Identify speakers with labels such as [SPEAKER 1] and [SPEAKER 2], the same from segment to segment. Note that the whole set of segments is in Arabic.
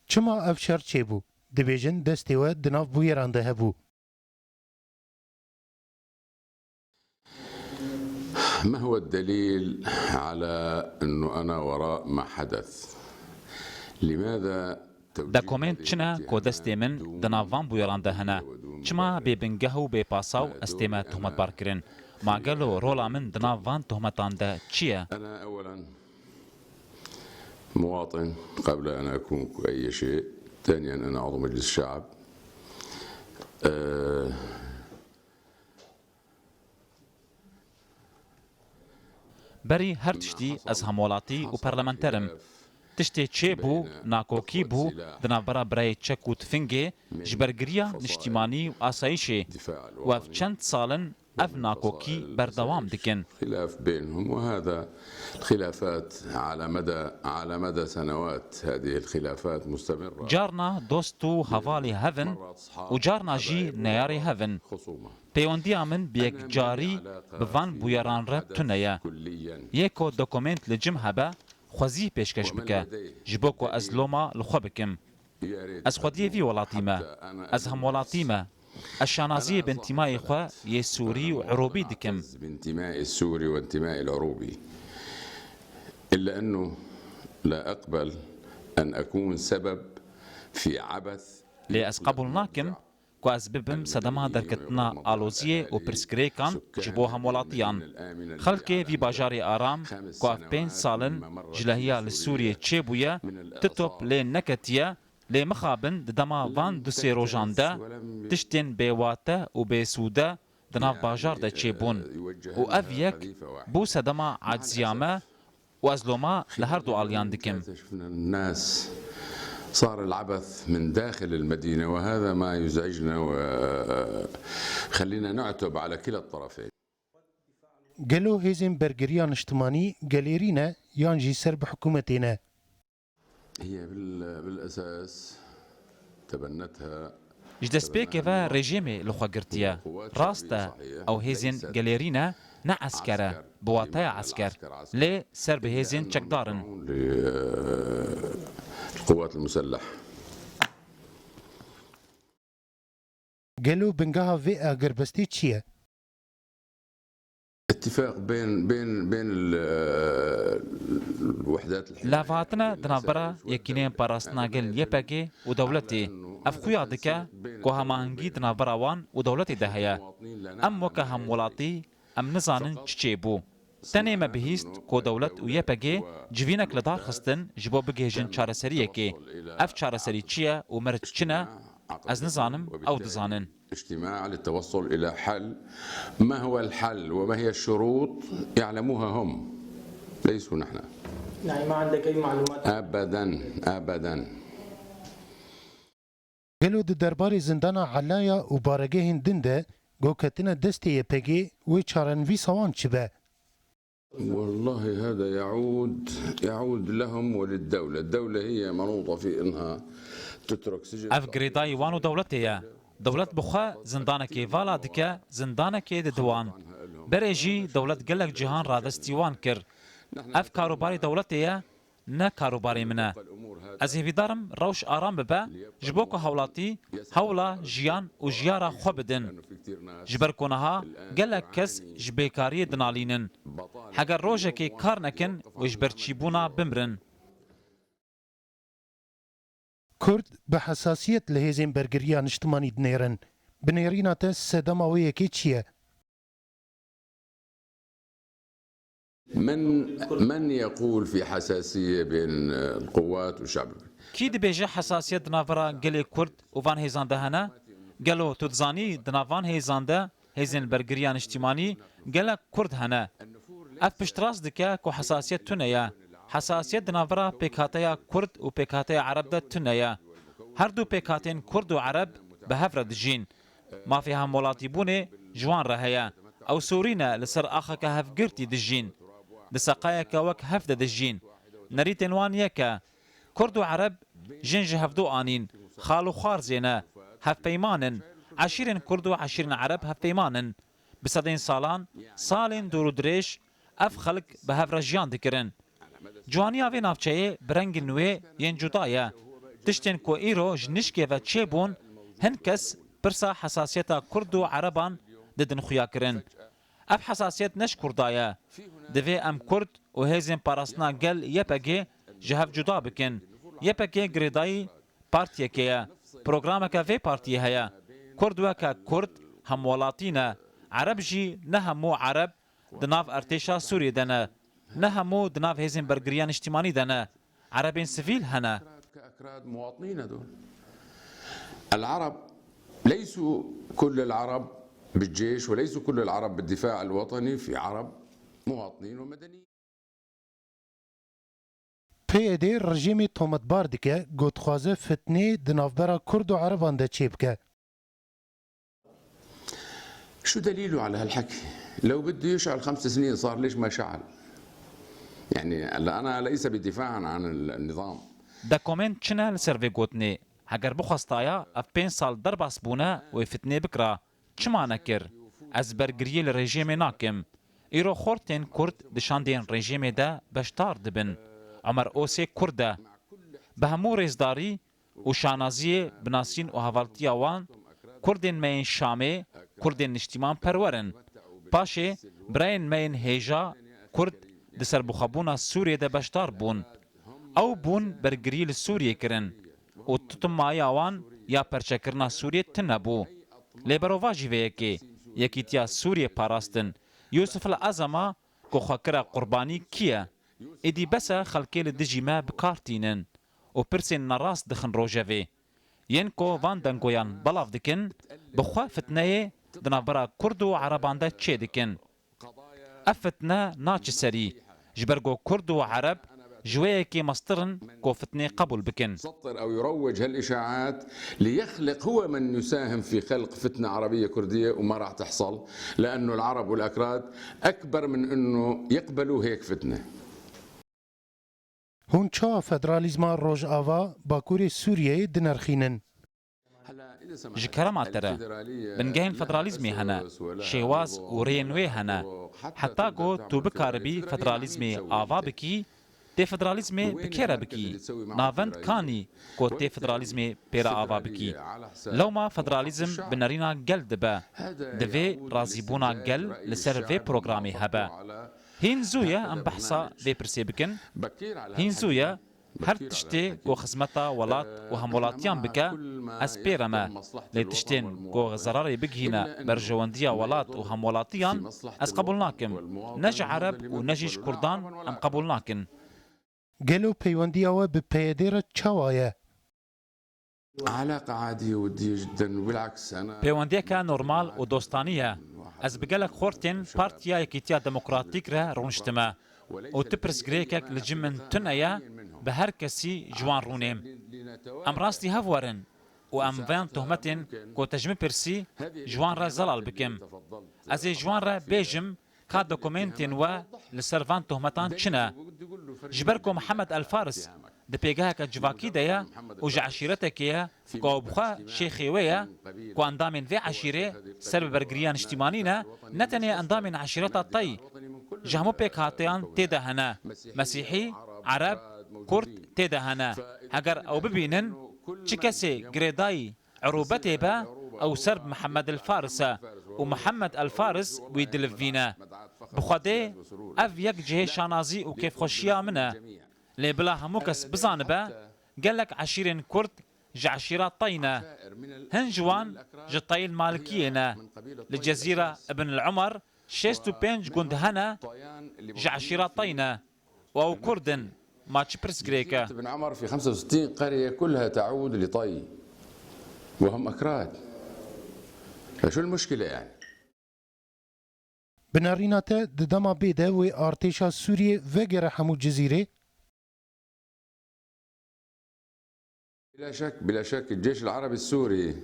[SPEAKER 1] چما اف شر چێبوو دەبێژن دەستێوە دناو بوویێراندا هەبوو.
[SPEAKER 2] ما هو الدليل على أنه أنا وراء ما حدث؟ لماذا
[SPEAKER 3] دا کومنت چنه کو دستê min di nav van bûyeran de hene çima bêbingeh û bêpasaw ez tê me tohmetbar kirin ma gelo rola min di nav van tohmetan de çi ye?
[SPEAKER 2] أنا أولا مواطن قبل أن أكون أي شيء، ثانيا أنا عضو مجلس الشعب.
[SPEAKER 3] berî her tiştî ez hemwelatî û parlamenterim. Tiştê çê bû, nakokî bû di navbera birayê çek û tifingê ji ber giriya niştîmanî û asayişê û ev çend salin ev nakokî berdewam dikin.
[SPEAKER 2] خلاف بينهم، وهذا الخلافات على مدى سنوات، هذه الخلافات مستمرة.
[SPEAKER 3] Carna dost û hevalê hevin û carna jî neyarê hevin.
[SPEAKER 2] خصومة
[SPEAKER 3] Pêwendiya min bi yekcarî bi van bûyeran re tune ye.
[SPEAKER 2] كليا.
[SPEAKER 3] Yê ku dokument li cim hebe xwezî pêşkeş bike ji bo ku ez loma li xwe bikim.
[SPEAKER 2] يا ريت
[SPEAKER 3] Ez xwediyê vî welatî me. Ez hemwelatî me. Ez şanaziyê bi intîmayê xwe yê Sûrî û Irûbî dikim.
[SPEAKER 2] بانتمائي السوري وانتمائي العروبي، إلا أنه لا أقبل أن أكون سبب في عبث.
[SPEAKER 3] Lê ez qebûl nakim ku ez bibim sedema derketina aloziyê û pirsgirêkan ji bo hemwelatiyan. Xelkê vî bajarê aram ku ev 5 salin ji lehiya li Sûriyê çêbûye, titop lê neketiye, lê mixabin di dema van du sê rojan de tiştên bêwate û bêsûde di nav bajar de çêbûn û ev yek bû sedema aciziya me û ez loma li her du aliyan dikim.
[SPEAKER 2] شفنا الناس صار العبث من داخل المدينة، وهذا ما يزعجنا وخلينا نعتب على كلا الطرفين.
[SPEAKER 1] گەلۆ هێزên bergiriya niştimanî gelêrîne yan jî ser bi hikûmetê ne.
[SPEAKER 2] هي بالأساس تبنتها
[SPEAKER 3] Ji destpêkê ve rejimê li xwe girtiye. Rast e ew hêzên gelêrîne ne esker e, bi wateya esker. Lê ser bi hêzên çekdar in.
[SPEAKER 2] للقوات المسلحة.
[SPEAKER 1] گەلۆ bingeha vê agirvestî çi ye?
[SPEAKER 2] اتفاق بين الوحدات الحزبية.
[SPEAKER 3] Levhatine di navbera yekîneyên parastinagel YPG û dewletê ev xuya dike ku hemahengî di navbera wan û dewletê de heye. Em weke hemwelatî em nizanin çi çêbû. Tenê me bihîst ku dewlet û YPG civînek li dar xistin ji bo bigihêjin çareseriyekê. Ev çareserî çi ye û mir çi ne? Ez nizanim ew dizanin.
[SPEAKER 2] اجتماع للتوصل إلى حل. ما هو الحل وما هي الشروط يعلموها هم، ليسوا نحن.
[SPEAKER 4] يعني ما عندك أي معلومات؟
[SPEAKER 2] أبدا أبدا.
[SPEAKER 1] گەلۆ di derbarê zindana Helaya û baregehên din de goketina destê YPG wê çarenivîsa wan çi be?
[SPEAKER 2] والله هذا يعود لهم وللدولة. الدولة هي منوطة في إنها تترك سجن.
[SPEAKER 3] Ev girêdayî wan û dewletê ye. Dewlet bi xwe zindanekê vala dike, zindanekê di wan. Berê jî dewlet gelek cihan radestî wan kir. Ev karobarê dewletê ye, ne karobarê min e. Ez hêvîdarim rewş aram bibe ji bo ku hewlatî hewla jiyan û jiyara xwe bidin. Ji ber ku niha gelek kes ji bêkariyê dinalînin. Heger rojekê kar nekin û ji ber çîbûna bimirin.
[SPEAKER 1] Kurd bi hesasiyet li hêzên bergiriya niştimanî dinêrin. Binêrîna te sedema wê yekê çi ye?
[SPEAKER 2] من يقول في حساسية بين القوات والشعب؟
[SPEAKER 3] Kî dibêje hesasiyet di navbera gelê Kurd û van hêzan de hene? Gelo tu dizanî di nav van hêzan de hêzên bergiriya niştimanî gelek Kurd hene. Ev piştrast dike ku hesasiyet tune ye. Hesasiyet di navbera pêkhateya Kurd û pêkhateya Ereb de tune ye. Her du pêkhatên Kurd û Ereb bi hev re dijîn. Mafê hemwelatîbûnê ji wan re heye. Ew sorîne li ser axeke hevgirtî dijîn. Di seqayeke wek hev de dijîn. Nerîtên wan yek e. Kurd û Ereb jin ji hevdû anîn. Xal û xwarzê ne. Hevpeymanin. Eşîrên Kurd û eşîrên Ereb hevpeymanin. Bi sedên salan, salên dûr û dirêj ev xelk bi hev re jiyan dikirin. Ciwaniya vê navçeyê bi rengên nûê yên cuda ye. تشتين كو إيرو جنشكي و تشيبون هنكس برسا حساسيتا كردو عربان ددن خياكرن اف حساسيت نش كردايا دفي ام كرد و هيزن باراسنا گل يپگي جهف جدا بكن يپگي گريداي بارتيكيا بروغرامكا في بارتي هيا كرد وكا كرد هم ولاتينا عرب جي نهمو عرب دناف ارتشا سوري دنا نهمو دناف هيزن برگريان اجتماعي دنا عربين سيفيل هنا
[SPEAKER 2] كأكراد مواطنين دول. العرب ليسوا كل العرب بالجيش وليسوا كل العرب بالدفاع الوطني، في عرب مواطنين ومدنيين.
[SPEAKER 1] PYD رژیمی تومتبار دکه گوتخوازه فتنه دنافبرا کرد و عربان ده چی بکه؟
[SPEAKER 2] شو دليله على هالحكي؟ لو بده يشعل 5 سنين صار ليش ما شعل؟ يعني أنا ليس بدفاعا عن النظام.
[SPEAKER 3] داكومنت چنه لسروي گوتني هگر بخواستايا اف 5 سال درباس بونا و فتنه بكرا چما نكر از برگري الرژيم ناكم ايرو خورتين كرد دشاندين رژيم ده بشتار دبن عمر اوسي كرده بهمو رزداري و شانازي بناسين و هوالتيا وان كردين مين شامي كردين اجتماع پرورن پاشه براين مين هيجا كرد دسر بخابونا سوريا ده بشتار بون او بون برگري لسوريا کرن و تتمايا وان یا پرچکرنا سوريا تنبو لبروا جيويكي يكيتيا سوريا باراستن يوسف الازما كو خاكرا قرباني كيا ادي بسا خلكي لدجيما بكارتينن و برسن نراس دخن روجافي ينكو فان دنگويان بلاف دكن بخوا فتنه دنابرا كردو عربان دا تشي دكن افتنا ناچ سري جبرگو كردو عرب جويكي مصطرن كو فتنه قبول بكن
[SPEAKER 2] يسطر او يروج هالاشاعات ليخلق هو من يساهم في خلق فتنه عربيه كرديه وما راح تحصل، لانه العرب والاكراد اكبر من انه يقبلوا هيك فتنه.
[SPEAKER 1] هون چا فدرالیزما روج آوا باکوری سوریه دنرخینن؟
[SPEAKER 3] جكرم عترا بنجهن فدراليزمي هنا شواز ورينوي هنا حتى جو تو بكاربي فدراليزمي آوا بكي تي فدراليزمي بكيرا بكي نافند كاني كو تي فدراليزمي بيرا آوا بكي لو ما فدراليزم بنارينا جل دبا دفي رازيبونا جل لسر في بروغرامي هبا هين زويا ام بحثا في برسي بكن هين زويا هر تشتي كو خزمتا ولات وهمولاتيان بكا اسبيرما لتشتين كو زراري بكهنا برجوانديا ولات وهمولاتيان اس قبولناكم نج عرب ونجيش كردان ام قبولناكن
[SPEAKER 1] گلو پیوندی آوا به PYD را چوایه؟
[SPEAKER 2] علاقه عاديه وديه جدا وبالعكس انا
[SPEAKER 3] بيوانديكا نورمال ودوستانيه از بقالك خورتين بارتيا يكيتيا ديمقراطيك را رونشتما و تبرس غريكك لجمن تنايا بهر كسي جوان رونيم ام راستي هفورن و ام فان تهمتين كو تجمي برسي جوان را زلال بكم از جوان را بيجم كا دوكومنتين و لسرفان تهمتان چنا جبركو محمد الفارس د پیگاه جواکی دیا او عشیرتك يا كو بخا شيخي ويا كو اندامن في عشيره سر برگريان اجتماعينا نتني اندامن عشيرتا طي جهمو بيك هاتيان تيدا هنا مسيحي عرب كرد تيدا هنا هجر او ببينن چكسي غريداي عروبتي با او سرب محمد الفارس ومحمد الفارس ويدلفينا بخدي اف يك جهه شانازي وكيف خوشيا منه لي بلا همو كس بزانبه قالك عشيرين كرد جعشيرات طينه هن جوان جطايل مالكينا للجزيره ابن العمر شيستو بينج قندهنا جعشيرات طينه او كردن ما تشبرس غريكا
[SPEAKER 2] ابن عمر في 65 قريه كلها تعود لطي وهم اكراد. فشو المشكله يعني؟
[SPEAKER 1] بناریناته ددما بیده و ارتشا سوریه وگره همو جزیره؟
[SPEAKER 2] بلا شك الجيش العربي السوري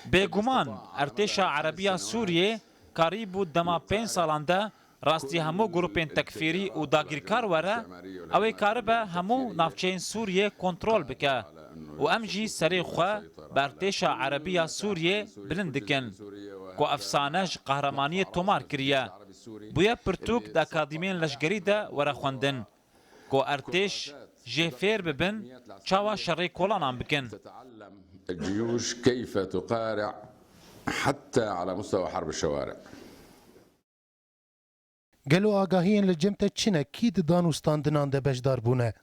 [SPEAKER 3] بيغومان ارتشا عربيه سوريه قريب دما 5 سالاندا راستي همو جروبين تكفيري و داگيركار ورا او كاربا همو نافچين سوريه كنترول بك و امجي سري خو بارتشا عربيه سوريه بلندكن كو افسانه قهرمانيه تومار كريا بويا برتوك د اكاديمين لشگري دا ورا خوندن كو ارتش جي فير ببن چاوا شري كولانان بكن
[SPEAKER 2] تتعلم الجيوش كيف تقارع حتى على مستوى حرب الشوارع.
[SPEAKER 1] گلو آگاهین لجمت چنه کی دانوستاندنان ده بشدار بونه؟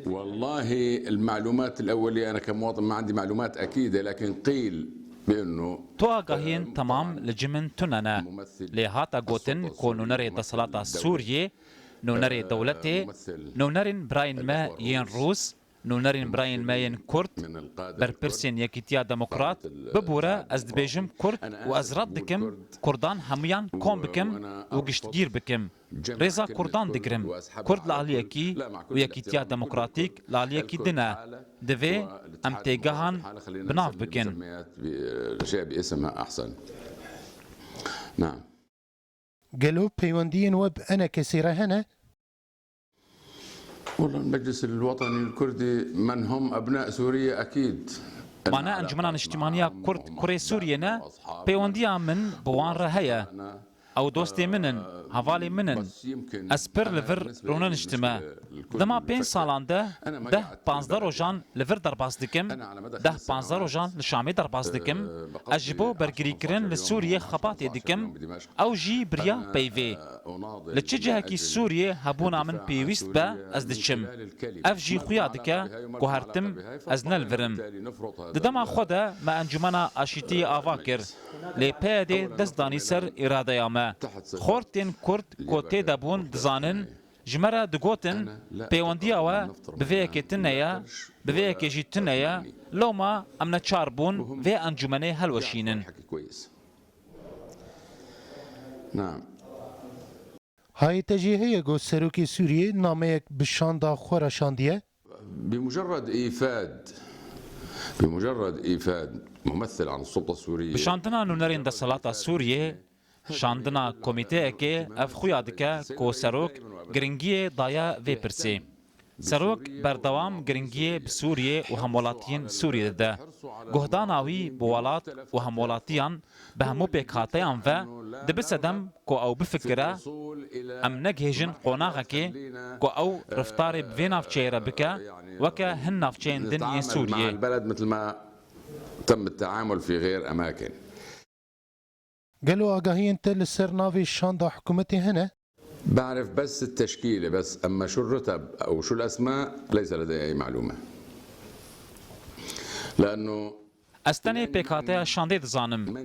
[SPEAKER 2] والله المعلومات الأولية أنا كمواطن ما عندي معلومات أكيدة، لكن قيل بأنه
[SPEAKER 3] تو آگاهین تمام لجمن تنانا لهاتا گوتن کو نونر دسلاتا سورية نونر دولتي نونرين براين ما ين روس نونرين براين ما ين كرد برپرسين يكيتيا ديمقراط ببورا از دبيجم كرد و از رد دكم كردان هميان كوم بكم و گشتگير بكم ريزا كردان دگرم كرد لعليكي و يكيتيا ديمقراطيك لعليكي دنا دوي ام تيگهان بناف بكن
[SPEAKER 2] الأشياء باسمها أحسن. نعم.
[SPEAKER 1] گلو پیوندین وب انا كسيرة هنا؟
[SPEAKER 2] والله المجلس الوطني الكردي من هم أبناء سوريا أكيد.
[SPEAKER 3] معناه انجمنان اجتماعية كرد كوري سوريا بيونديا من بوان رهيا او دوستي منن هفالي منن اسبر لفر رونن اجتماع دما 5 سالان ده 15 روجان لفر درباز دكم ده 15 روجان لشامي درباز دكم اجبو برگری کرن لسوريا خباتي دكم او جي بريا بيفي لتشجه كي سوريا هبونا من بيويست با از دچم اف جي خويا دكا كوهرتم از نلفرم دما خودا ما انجمنا اشيتي افاكر لي بيدي دزداني سر اراده ياما خورتين كرد كوتي دابون دزانن جمرة دقوتن بيونديا و بفيك تنيا بفيك جي تنيا لو ما امنا تشاربون في انجمني هلوشينن.
[SPEAKER 2] نعم.
[SPEAKER 1] هاي تجيهية جو سروكي سوريا ناميك بشاندا خورا شاندية؟
[SPEAKER 2] بمجرد إيفاد ممثل عن السلطة السورية
[SPEAKER 3] بشاندنا نونرين دا صلاة سوريا شاندنا كوميتي اكي اف خويا دكا كو سروك گرنگي دايا في برسي سروك بردوام گرنگي بسوريا و همولاتين سوريا ده گهداناوي بوالات و همولاتيان بهمو بيكاتيان و دبسدم كو او بفكره ام نگهجن قوناغكي كو او رفتاري بفينافچيرا بكا وكا هنافچين دن سوريا
[SPEAKER 2] مع البلد مثل ما تم التعامل في غير أماكن.
[SPEAKER 1] قالوا آگاهين تل السر نافي شاندا حكومتي هنا؟
[SPEAKER 2] بعرف بس التشكيلة بس، أما شو الرتب أو شو الأسماء ليس لدي أي معلومة. لأنه
[SPEAKER 3] استني بيكاتيا شاندي دزانم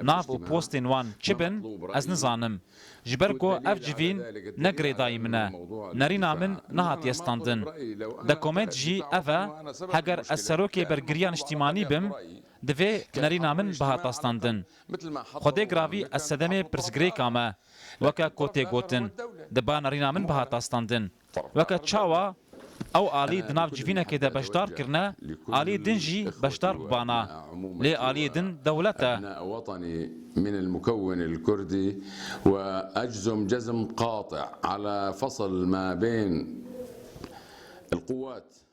[SPEAKER 3] ناف و بوستين وان چبن از نزانم جبركو اف جيفين نگري دايمنا نرينا من نهات يستاندن دا كومنت جي افا هگر السروكي برگريان اجتماعي بم دوی نرينا من بهاتاستاندن خودي گراوي السدمي برسگري كاما وكا كوتي گوتن دبا نرينا من بهاتاستاندن وكا تشاوا او آلی دناف جیفینه که ده بشدار کرنه آلی دن جی بشدار ببانا لی آلی دن دولته
[SPEAKER 2] أبناء وطني من المكون الكردي، وأجزم جزم قاطع على فصل ما بين القوات